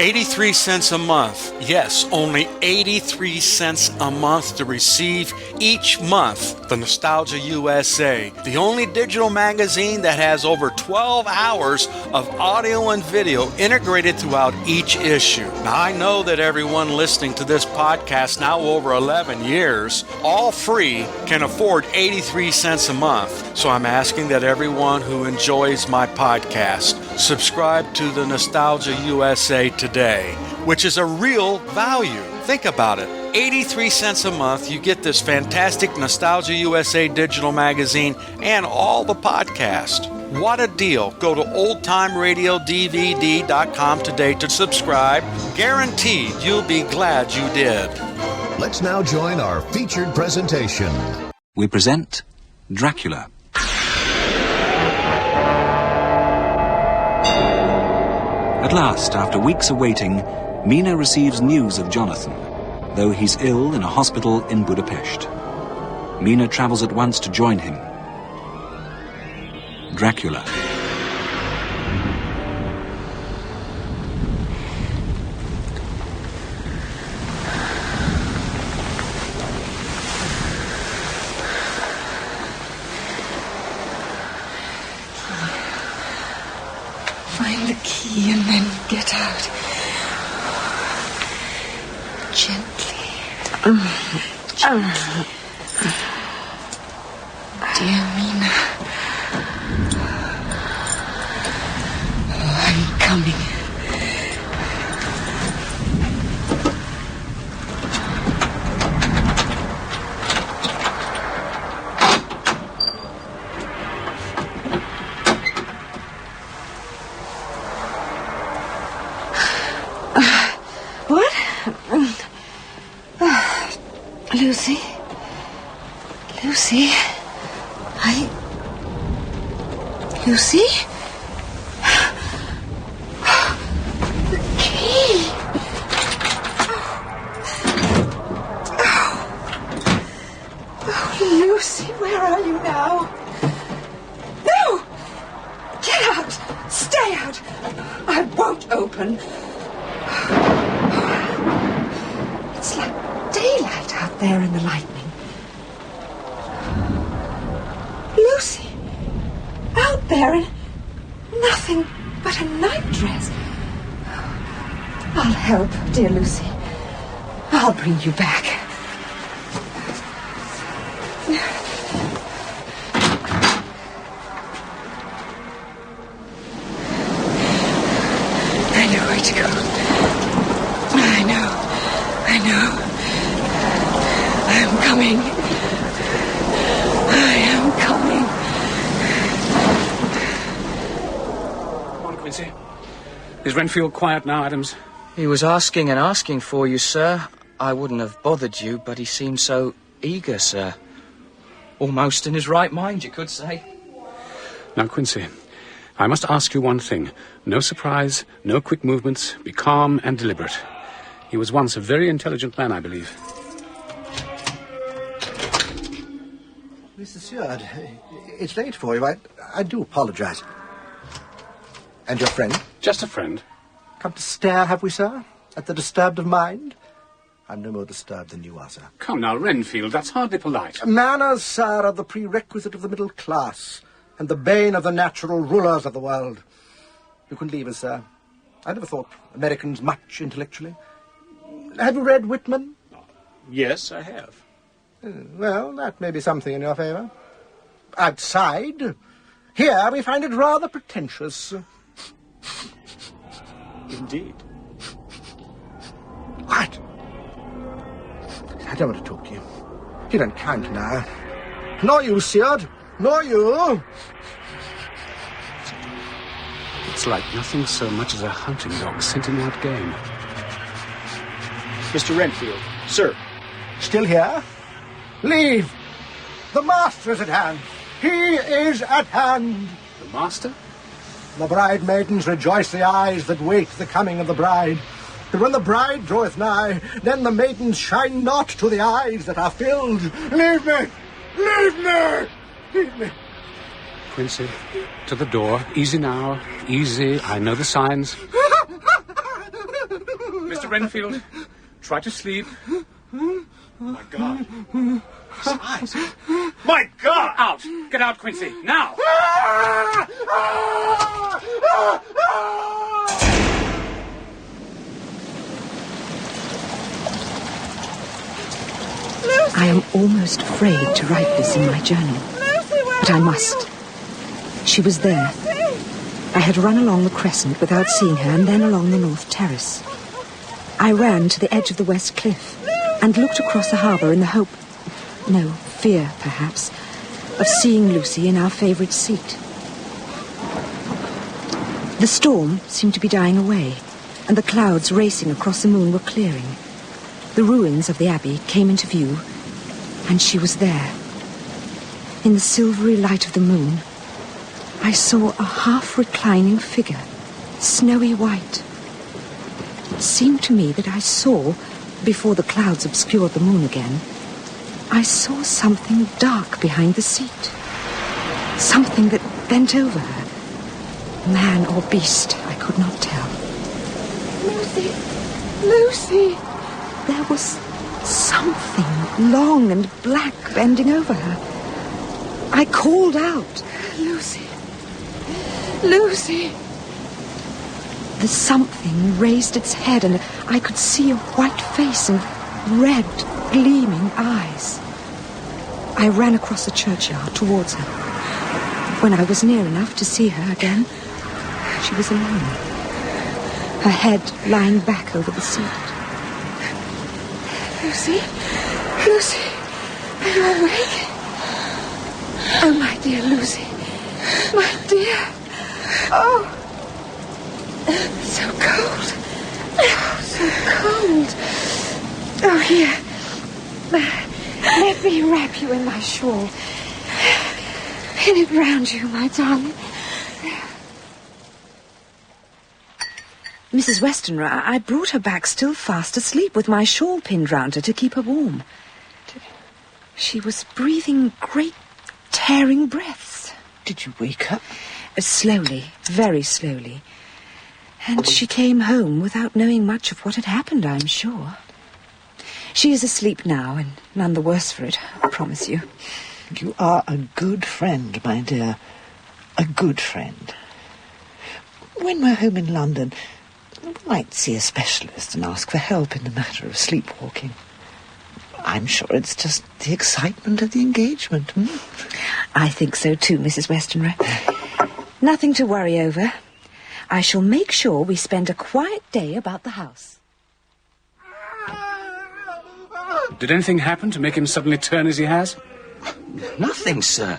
83 cents a month. Yes, only 83 cents a month to receive each month the Nostalgia USA, the only digital magazine that has over 12 hours of audio and video integrated throughout each issue. Now, I know that everyone listening to this podcast now over 11 years, all free, can afford 83 cents a month. So I'm asking that everyone who enjoys my podcast subscribe to the Nostalgia USA today, which is a real value. Think about it. 83 cents a month, you get this fantastic Nostalgia USA digital magazine and all the podcast. What a deal. Go to oldtimeradiodvd.com today to subscribe. Guaranteed you'll be glad you did. Let's now join our featured presentation. We present Dracula. At last, after weeks of waiting, Mina receives news of Jonathan, though he's ill in a hospital in Budapest. Mina travels at once to join him. Dracula. Find the key and then get out. Gently. Gently. Dear Mina. I'm coming. What? Lucy? Lucy? Lucy? The key! Oh, Lucy, where are you now? No! Get out! Stay out! I won't open. It's like daylight out there in the lightning. Lucy, out there in nothing but a nightdress. I'll help, dear Lucy. I'll bring you back. I know where to go. I know. I'm coming. I am coming. Come on, Quincy. Is Renfield quiet now, Adams? He was asking and asking for you, sir. I wouldn't have bothered you, but he seemed so eager, sir. Almost in his right mind, you could say. Now, Quincy, I must ask you one thing. No surprise, no quick movements. Be calm and deliberate. He was once a very intelligent man, I believe. Mr. Seward, it's late for you. I do apologize. And your friend? Just a friend. Come to stare, have we, sir? At the disturbed of mind? I'm no more disturbed than you are, sir. Come now, Renfield, that's hardly polite. Manners, sir, are the prerequisite of the middle class, and the bane of the natural rulers of the world. You can leave us, sir. I never thought Americans much intellectually. Have you read Whitman? Yes, I have. Well, that may be something in your favour. Outside, here we find it rather pretentious. Indeed. What? I don't want to talk to you. You don't count now. Nor you, Seward. Nor you. It's like nothing so much as a hunting dog scenting out game. Mr. Renfield, sir. Still here? Leave. The master is at hand. He is at hand. The master? The bridemaidens rejoice the eyes that wait the coming of the bride. But when the bride draweth nigh, then the maidens shine not to the eyes that are filled. Leave me! Leave me! Leave me! Quincy, to the door. Easy now. Easy. I know the signs. Mr. Renfield, try to sleep. My God. His eyes. My God! Out! Get out, Quincy, now! I am almost afraid to write this in my journal, but I must. She was there. I had run along the crescent without seeing her, and then along the north terrace. I ran to the edge of the west cliff and looked across the harbour in the hope, no, fear perhaps, of seeing Lucy in our favourite seat. The storm seemed to be dying away, and the clouds racing across the moon were clearing. The ruins of the abbey came into view, and she was there. In the silvery light of the moon, I saw a half-reclining figure, snowy white. It seemed to me that I saw, before the clouds obscured the moon again, I saw something dark behind the seat. Something that bent over her. Man or beast, I could not tell. Lucy! Lucy! There was something long and black bending over her. I called out, Lucy! Lucy! The something raised its head, and I could see a white face and red, gleaming eyes. I ran across the churchyard towards her. When I was near enough to see her again, she was alone, her head lying back over the seat. Lucy? Lucy? Are you awake? Oh, my dear Lucy. My dear. Oh. So cold. Oh, so cold. Oh, here. Let me wrap you in my shawl. Pin it round you, my darling. Mrs. Westenra, I brought her back still fast asleep with my shawl pinned round her to keep her warm. She was breathing great tearing breaths. Did you wake her? Slowly, very slowly. And she came home without knowing much of what had happened, I'm sure. She is asleep now, and none the worse for it, I promise you. You are a good friend, my dear. A good friend. When we're home in London, we might see a specialist and ask for help in the matter of sleepwalking. I'm sure it's just the excitement of the engagement. I think so too, Mrs. Westenra. Nothing to worry over. I shall make sure we spend a quiet day about the house. Did anything happen to make him suddenly turn as he has? Nothing, sir.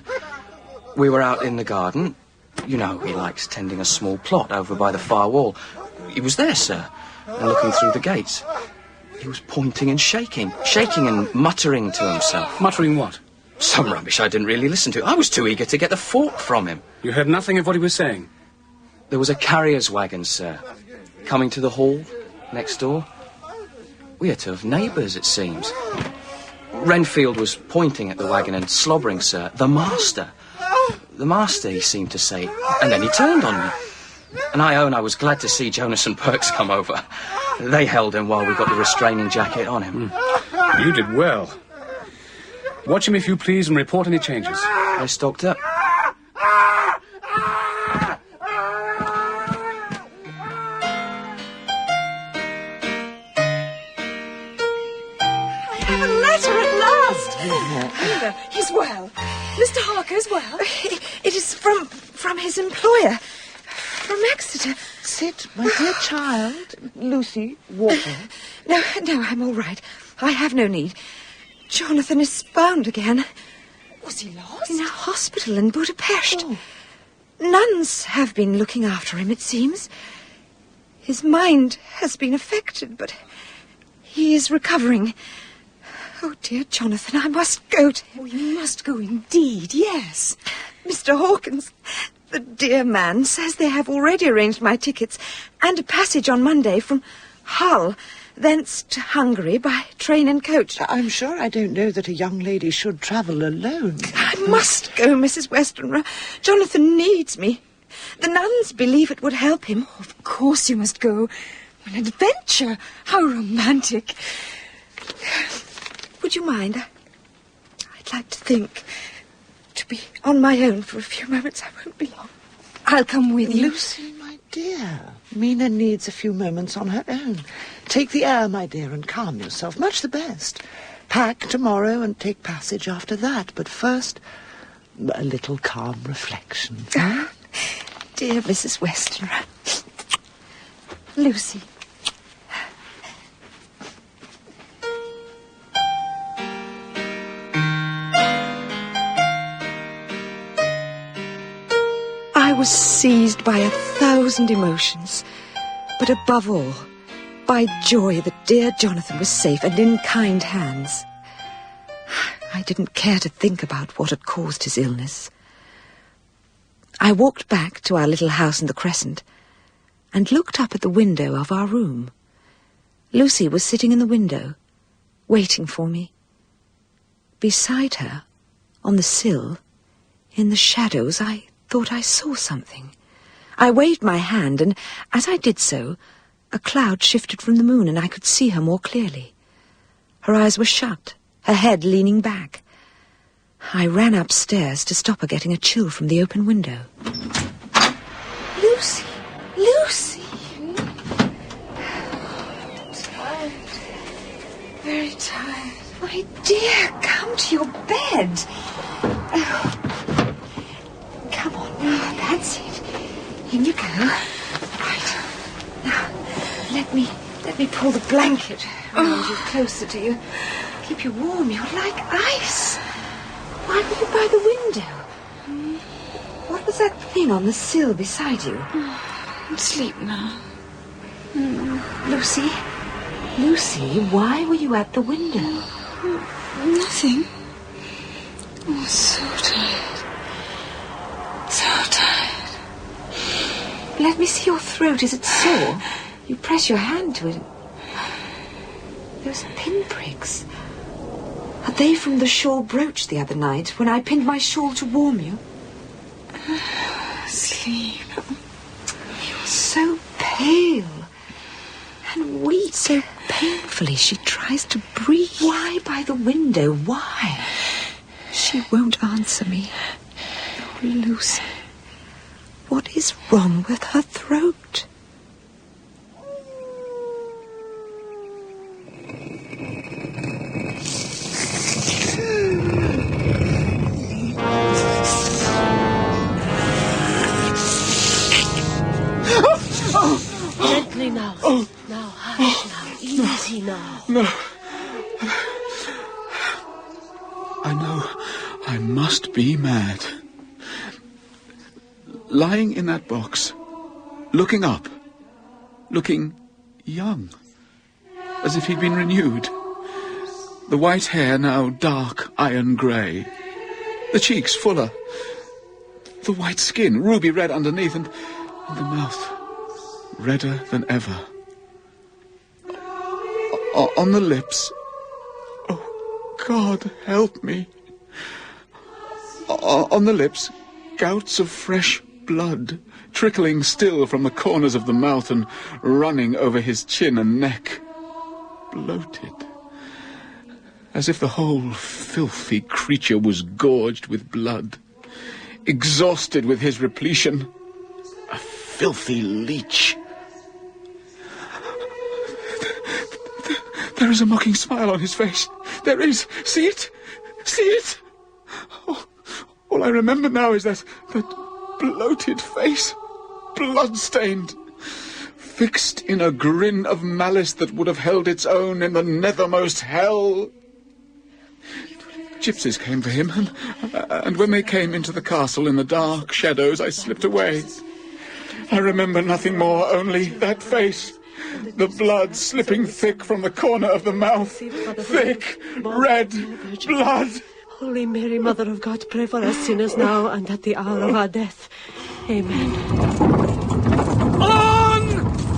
We were out in the garden. You know, he likes tending a small plot over by the far wall. He was there, sir, and looking through the gates. He was pointing and shaking and muttering to himself. Muttering what? Some rubbish I didn't really listen to. I was too eager to get the fork from him. You heard nothing of what he was saying? There was a carrier's wagon, sir, coming to the hall next door. We are to have neighbours, it seems. Renfield was pointing at the wagon and slobbering, sir. The master, he seemed to say, and then he turned on me. And I own I was glad to see Jonas and Perks come over. They held him while we got the restraining jacket on him. You did well. Watch him, if you please, and report any changes. They're stocked up. He's well. Mr. Harker's well. It is from his employer. From Exeter. Sit, my dear child. Lucy, water. No, I'm all right. I have no need. Jonathan is found again. Was he lost? In a hospital in Budapest. Oh. Nuns have been looking after him, it seems. His mind has been affected, but he is recovering. Oh, dear Jonathan, I must go to him. Oh, you must go indeed, yes. Mr. Hawkins, the dear man, says they have already arranged my tickets and a passage on Monday from Hull, thence to Hungary by train and coach. I'm sure I don't know that a young lady should travel alone. I must go, Mrs. Westenra. Jonathan needs me. The nuns believe it would help him. Of course you must go. An adventure! How romantic. Would you mind? I'd like to think. To be on my own for a few moments. I won't be long. I'll come with you. Lucy, my dear, Mina needs a few moments on her own. Take the air, my dear, and calm yourself. Much the best. Pack tomorrow and take passage after that. But first, a little calm reflection. Dear Mrs. Westenra. Lucy. I was seized by 1,000 emotions, but above all, by joy that dear Jonathan was safe and in kind hands. I didn't care to think about what had caused his illness. I walked back to our little house in the Crescent and looked up at the window of our room. Lucy was sitting in the window, waiting for me. Beside her, on the sill, in the shadows, I thought I saw something. I waved my hand, and as I did so, a cloud shifted from the moon, and I could see her more clearly. Her eyes were shut, her head leaning back. I ran upstairs to stop her getting a chill from the open window. Lucy! Lucy! I'm tired. Very tired. My dear, come to your bed. Oh. Come on, now, that's it. In you go. Right. Now, let me pull the blanket around you, closer to you. Keep you warm. You're like ice. Why were you by the window? What was that thing on the sill beside you? I'm asleep now. Lucy? Lucy, why were you at the window? Nothing. Oh, so tired. So tired. Let me see your throat. Is it sore? You press your hand to it. Those pinpricks. Are they from the shawl brooch the other night when I pinned my shawl to warm you? Sleep. You're so pale and weak. So painfully she tries to breathe. Why by the window? Why? She won't answer me. Oh, Lucy. What is wrong with her throat? Gently now. Now, hush now. Easy now. No. I know I must be mad. Lying in that box, looking up, looking young, as if he'd been renewed. The white hair now dark iron grey, the cheeks fuller, the white skin ruby red underneath, and the mouth redder than ever. On the lips, oh God, help me. On the lips, gouts of fresh blood, trickling still from the corners of the mouth and running over his chin and neck. Bloated, as if the whole filthy creature was gorged with blood, exhausted with his repletion. A filthy leech. There is a mocking smile on his face. There is. See it? See it? Oh, all I remember now is that bloated face, blood-stained, fixed in a grin of malice that would have held its own in the nethermost hell. Gypsies came for him, and when they came into the castle in the dark shadows, I slipped away. I remember nothing more, only that face, the blood slipping thick from the corner of the mouth, thick, red blood. Holy Mary, Mother of God, pray for us sinners now and at the hour of our death. Amen. On!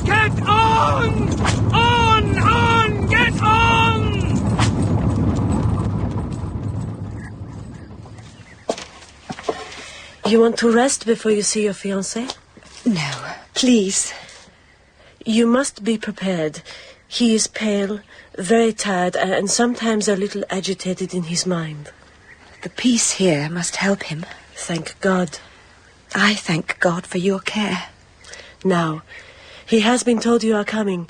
Get on! On! Get on! You want to rest before you see your fiancé? No, please. You must be prepared. He is pale, very tired, and sometimes a little agitated in his mind. The peace here must help him. Thank God. I thank God for your care. Now, he has been told you are coming.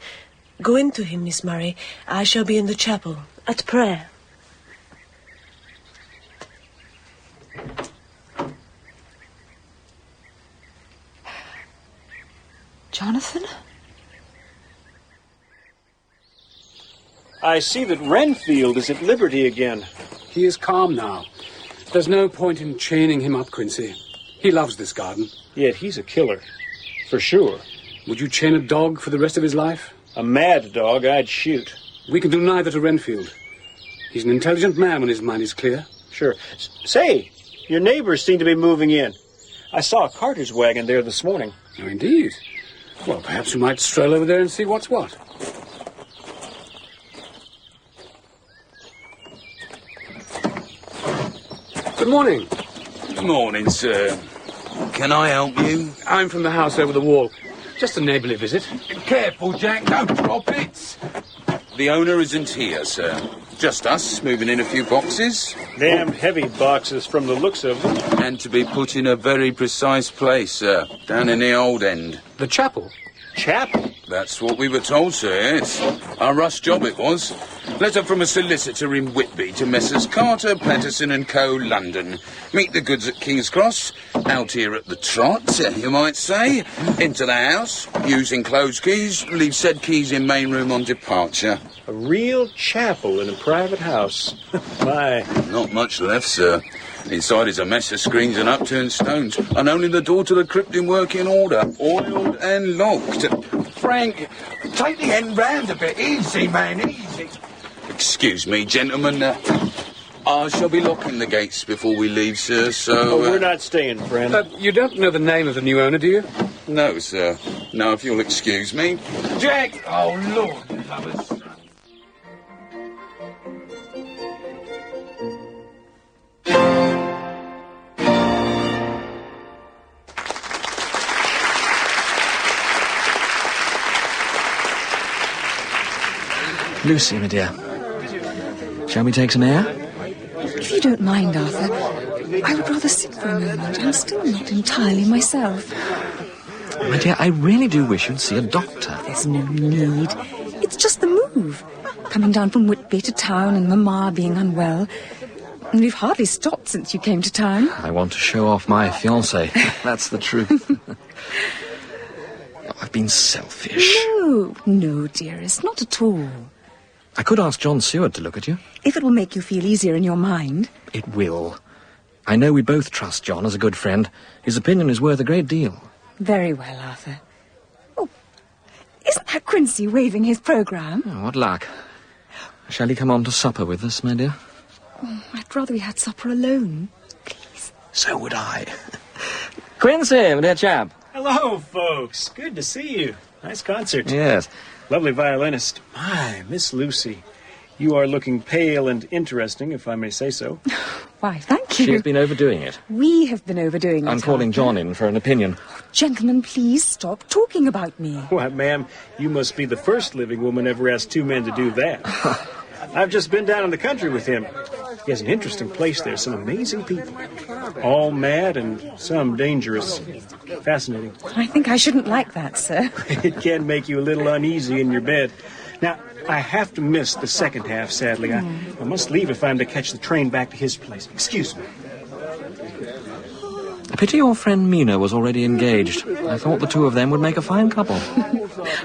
Go in to him, Miss Murray. I shall be in the chapel, at prayer. Jonathan? I see that Renfield is at liberty again. He is calm now. There's no point in chaining him up, Quincy. He loves this garden. Yet he's a killer, for sure. Would you chain a dog for the rest of his life? A mad dog I'd shoot. We can do neither to Renfield. He's an intelligent man when his mind is clear. Sure. Say, your neighbors seem to be moving in. I saw a carter's wagon there this morning. Oh, indeed. Well, perhaps we might stroll over there and see what's what. Good morning. Good morning, sir. Can I help you? I'm from the house over the wall. Just a neighbourly visit. Careful, Jack, don't drop it. The owner isn't here, sir. Just us, moving in a few boxes. Damn heavy boxes from the looks of them. And to be put in a very precise place, sir. Down in the old end. The chapel? Chapel? That's what we were told, sir, yes. A rush job it was. Letter from a solicitor in Whitby to Messrs. Carter, Patterson and Co., London. Meet the goods at King's Cross. Out here at the trot, you might say. Into the house. Using closed keys. Leave said keys in main room on departure. A real chapel in a private house. My. Not much left, sir. Inside is a mess of screens and upturned stones, and only the door to the crypt in working order, oiled and locked. Frank, take the end round a bit. Easy, man, easy. Excuse me, gentlemen. I shall be locking the gates before we leave, sir, so... we're not staying, friend. You don't know the name of the new owner, do you? No, sir. No, if you'll excuse me. Jack! Oh, Lord, lovers. Lucy, my dear. Shall we take some air? If you don't mind, Arthur, I would rather sit for a moment. I'm still not entirely myself. My dear, I really do wish you'd see a doctor. There's no need. It's just the move. Coming down from Whitby to town and Mamma being unwell. And we've hardly stopped since you came to town. I want to show off my fiancé. That's the truth. I've been selfish. No, dearest, not at all. I could ask John Seward to look at you. If it will make you feel easier in your mind. It will. I know we both trust John as a good friend. His opinion is worth a great deal. Very well, Arthur. Oh, isn't that Quincy waving his programme? Oh, what luck. Shall he come on to supper with us, my dear? Oh, I'd rather we had supper alone. Please. So would I. Quincy, my dear chap. Hello, folks. Good to see you. Nice concert. Yes. Lovely violinist. My, Miss Lucy. You are looking pale and interesting, if I may say so. Why, thank you. She's been overdoing it. We have been overdoing it. I'm calling John in for an opinion. Gentlemen, please stop talking about me. Why, ma'am, you must be the first living woman ever asked two men to do that. I've just been down in the country with him. He has an interesting place there, some amazing people. All mad and some dangerous. Fascinating. I think I shouldn't like that, sir. It can make you a little uneasy in your bed. Now, I have to miss the second half, sadly. I must leave if I'm to catch the train back to his place. Excuse me. A pity your friend Mina was already engaged. I thought the two of them would make a fine couple.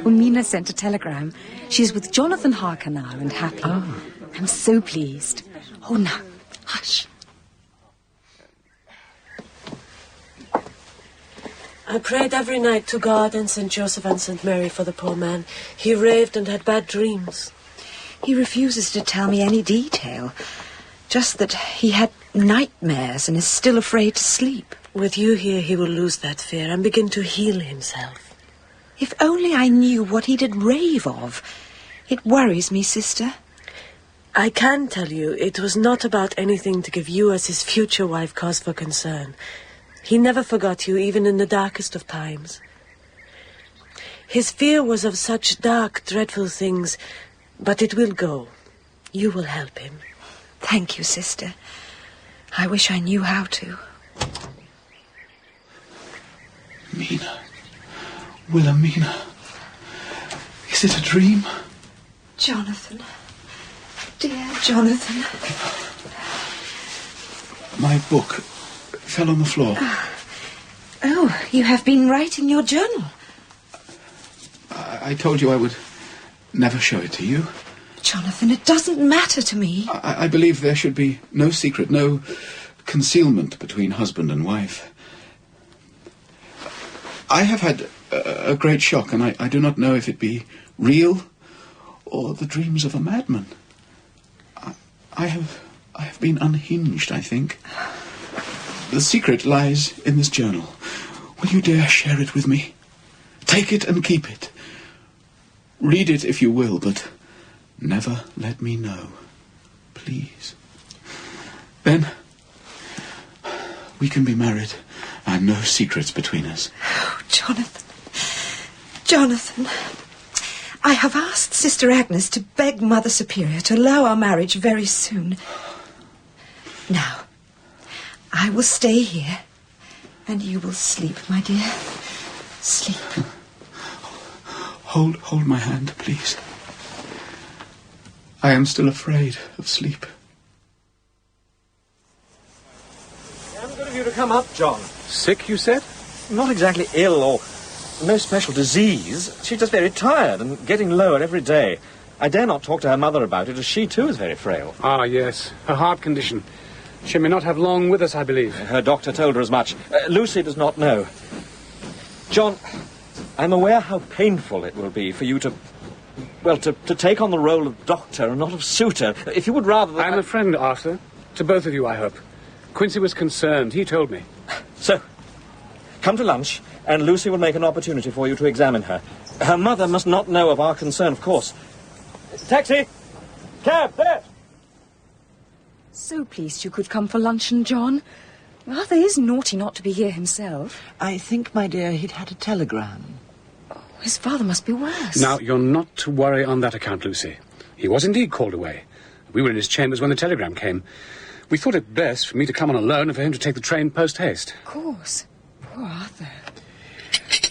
Well, Mina sent a telegram. She's with Jonathan Harker now and happy. Ah. I'm so pleased. Oh, now, hush. I prayed every night to God and St. Joseph and St. Mary for the poor man. He raved and had bad dreams. He refuses to tell me any detail. Just that he had nightmares and is still afraid to sleep. With you here, he will lose that fear and begin to heal himself. If only I knew what he did rave of. It worries me, sister. I can tell you it was not about anything to give you as his future wife cause for concern. He never forgot you, even in the darkest of times. His fear was of such dark, dreadful things, but it will go. You will help him. Thank you, sister. I wish I knew how to. Mina. Wilhelmina. Is it a dream? Jonathan. Dear Jonathan. My book fell on the floor. Oh, you have been writing your journal. I told you I would never show it to you. Jonathan, it doesn't matter to me. I believe there should be no secret, no concealment between husband and wife. I have had a great shock, and I do not know if it be real or the dreams of a madman. I have been unhinged, I think. The secret lies in this journal. Will you dare share it with me? Take it and keep it. Read it if you will, but never let me know. Please. Then we can be married and no secrets between us. Oh, Jonathan. Jonathan. I have asked Sister Agnes to beg Mother Superior to allow our marriage very soon. Now, I will stay here, and you will sleep, my dear. Sleep. Hold my hand, please. I am still afraid of sleep. Damn good of you to come up, John. Sick, you said? Not exactly ill or no special disease. She's just very tired and getting lower every day. I dare not talk to her mother about it, as she too is very frail. Ah, yes. Her heart condition. She may not have long with us, I believe. Her doctor told her as much. Lucy does not know. John, I'm aware how painful it will be for you to take on the role of doctor and not of suitor. If you would rather that I'm a friend, Arthur. To both of you, I hope. Quincy was concerned. He told me. So, come to lunch, and Lucy will make an opportunity for you to examine her. Her mother must not know of our concern, of course. Taxi! Cab, there! So pleased you could come for luncheon, John. Arthur is naughty not to be here himself. I think, my dear, he'd had a telegram. Oh, his father must be worse. Now, you're not to worry on that account, Lucy. He was indeed called away. We were in his chambers when the telegram came. We thought it best for me to come on alone and for him to take the train post-haste. Of course. Poor Arthur.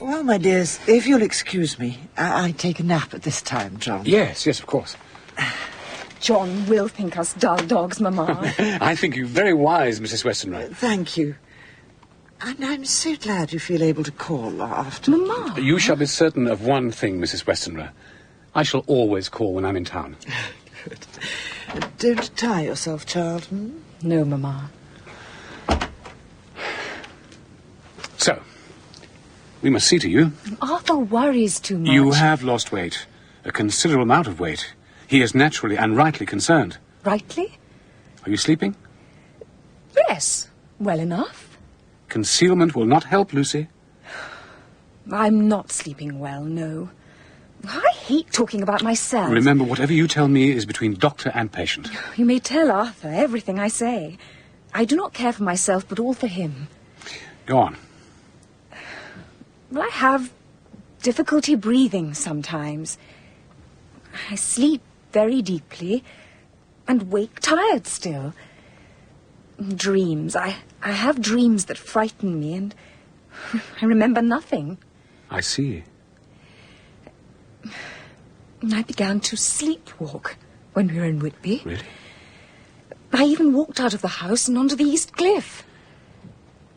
Well, my dears, if you'll excuse me, I take a nap at this time, John. Yes, of course. John will think us dull dogs, Mamma. I think you very wise, Mrs. Westenra. Thank you. And I'm so glad you feel able to call after... Mamma! You shall be certain of one thing, Mrs. Westenra. I shall always call when I'm in town. Good. Don't tire yourself, child. No, Mamma. So, we must see to you. Arthur worries too much. You have lost weight. A considerable amount of weight. He is naturally and rightly concerned. Rightly? Are you sleeping? Yes, well enough. Concealment will not help, Lucy. I'm not sleeping well, no. I hate talking about myself. Remember, whatever you tell me is between doctor and patient. You may tell Arthur everything I say. I do not care for myself, but all for him. Go on. Well, I have difficulty breathing sometimes. I sleep very deeply and wake tired still. Dreams. I have dreams that frighten me, and I remember nothing. I see. I began to sleepwalk when we were in Whitby. Really? I even walked out of the house and onto the East Cliff.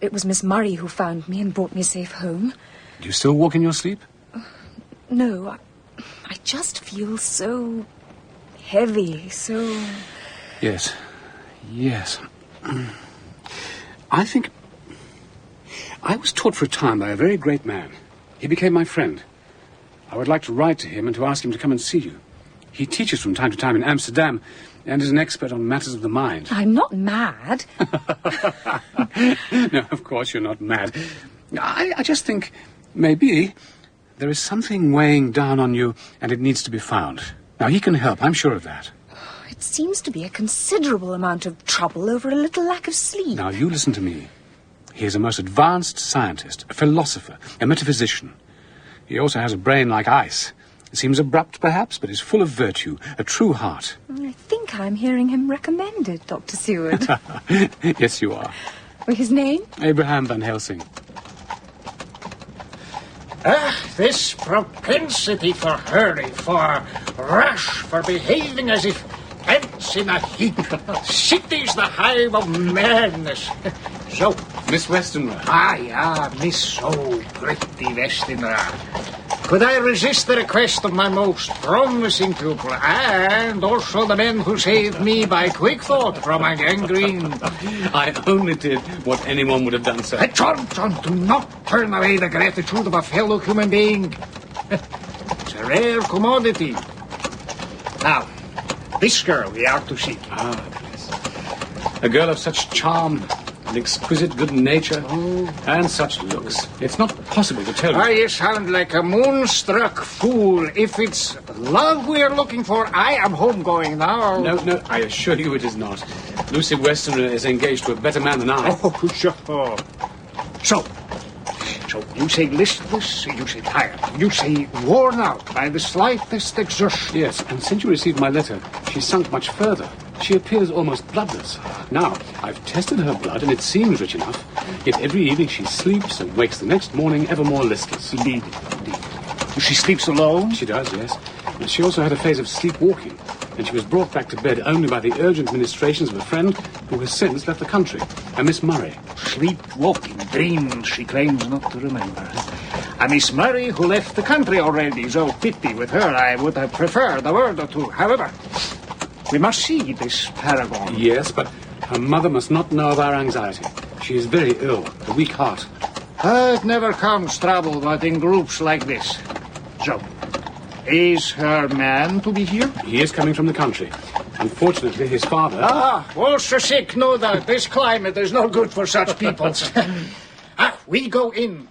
It was Miss Murray who found me and brought me safe home. Do you still walk in your sleep? No, I just feel so heavy, so... Yes. I think... I was taught for a time by a very great man. He became my friend. I would like to write to him and to ask him to come and see you. He teaches from time to time in Amsterdam and is an expert on matters of the mind. I'm not mad. No, of course you're not mad. I just think, maybe, there is something weighing down on you and it needs to be found. Now, he can help, I'm sure of that. It seems to be a considerable amount of trouble over a little lack of sleep. Now, you listen to me. He is a most advanced scientist, a philosopher, a metaphysician. He also has a brain like ice. It seems abrupt, perhaps, but is full of virtue, a true heart. I think I'm hearing him recommended, Dr. Seward. Yes, you are. His name? Abraham Van Helsing. This propensity for hurry, for rush, for behaving as if ants in a heap. City's the hive of madness. So, Miss Westenra. Miss so pretty Westenra. Could I resist the request of my most promising pupil, and also the men who saved me by quick thought from a gangrene? I only did what anyone would have done, sir. John, do not turn away the gratitude of a fellow human being. It's a rare commodity. Now, this girl we are to seek. Yes. A girl of such charm, and exquisite good nature, and such looks. It's not possible to tell you. You sound like a moonstruck fool. If it's love we're looking for, I am homegoing now. No, I assure you it is not. Lucy Westenra is engaged to a better man than I. Oh, sure. So you say listless, you say tired, you say worn out by the slightest exertion. Yes, and since you received my letter, she's sunk much further. She appears almost bloodless. Now, I've tested her blood, and it seems rich enough. Yet every evening she sleeps and wakes the next morning ever more listless. Indeed. She sleeps alone? She does, yes. And she also had a phase of sleepwalking, and she was brought back to bed only by the urgent ministrations of a friend who has since left the country, a Miss Murray. Sleepwalking, dreams she claims not to remember. A Miss Murray who left the country already, so pity with her. I would have preferred a word or two. However, we must see this paragon. Yes, but her mother must not know of our anxiety. She is very ill, a weak heart. It never comes trouble but in groups like this. So, is her man to be here? He is coming from the country. Unfortunately, his father... Also sick, no doubt. This climate is not good for such people. We go in.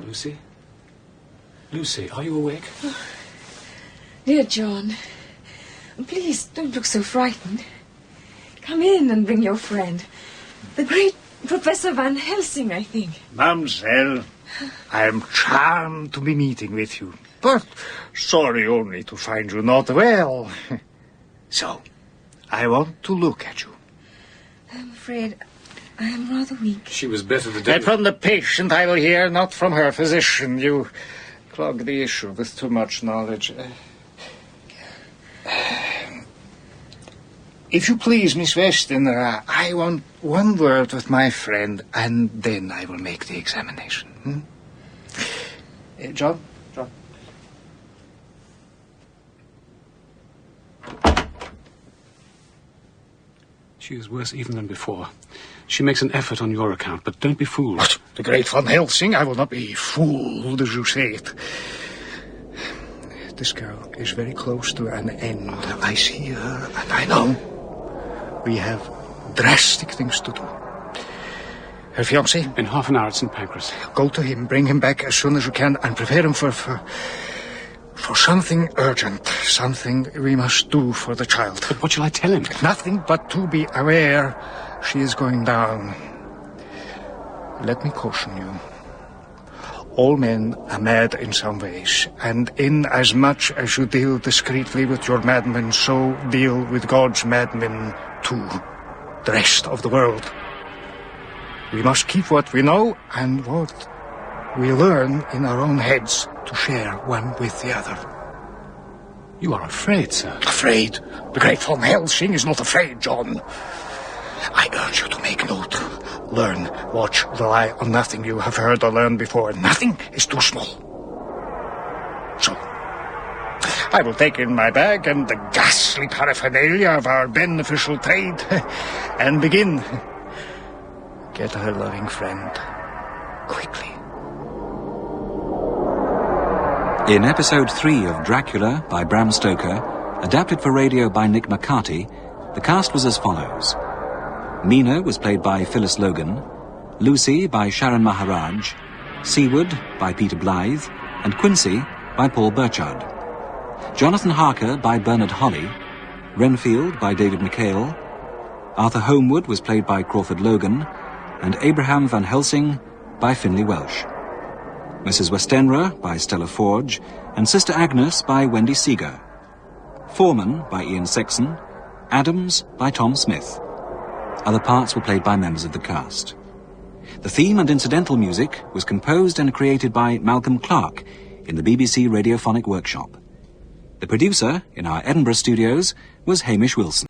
Lucy? Lucy, are you awake? Dear John, please don't look so frightened. Come in and bring your friend. The great Professor Van Helsing, I think. Mademoiselle, I am charmed to be meeting with you, but sorry only to find you not well. So, I want to look at you. I'm afraid I am rather weak. She was better the day... And from the patient I will hear, not from her physician. You clog the issue with too much knowledge. If you please, Miss Westenra, I want one word with my friend, and then I will make the examination. John? She is worse even than before. She makes an effort on your account, but don't be fooled. What? The great Van Helsing? I will not be fooled, as you say it. This girl is very close to an end. I see her, and I know we have drastic things to do. Her fiancé? In half an hour at St. Pancras. Go to him, bring him back as soon as you can, and prepare him for something urgent, something we must do for the child. But what shall I tell him? Nothing but to be aware she is going down. Let me caution you. All men are mad in some ways, and in as much as you deal discreetly with your madmen, so deal with God's madmen too, the rest of the world. We must keep what we know and what we learn in our own heads to share one with the other. You are afraid, sir. Afraid? The great Van Helsing is not afraid, John. I urge you to make note. Learn, watch, rely on nothing you have heard or learned before. Nothing is too small. So, I will take in my bag and the ghastly paraphernalia of our beneficial trade and begin. Get her loving friend. Quickly. In episode 3 of Dracula by Bram Stoker, adapted for radio by Nick McCarty, the cast was as follows. Mina was played by Phyllis Logan, Lucy by Sharon Maharaj, Seward by Peter Blythe, and Quincy by Paul Burchard. Jonathan Harker by Bernard Holly, Renfield by David McHale, Arthur Homewood was played by Crawford Logan, and Abraham Van Helsing by Finlay Welsh. Mrs. Westenra by Stella Forge, and Sister Agnes by Wendy Seeger. Foreman by Ian Sexton, Adams by Tom Smith. Other parts were played by members of the cast. The theme and incidental music was composed and created by Malcolm Clark in the BBC Radiophonic Workshop. The producer in our Edinburgh studios was Hamish Wilson.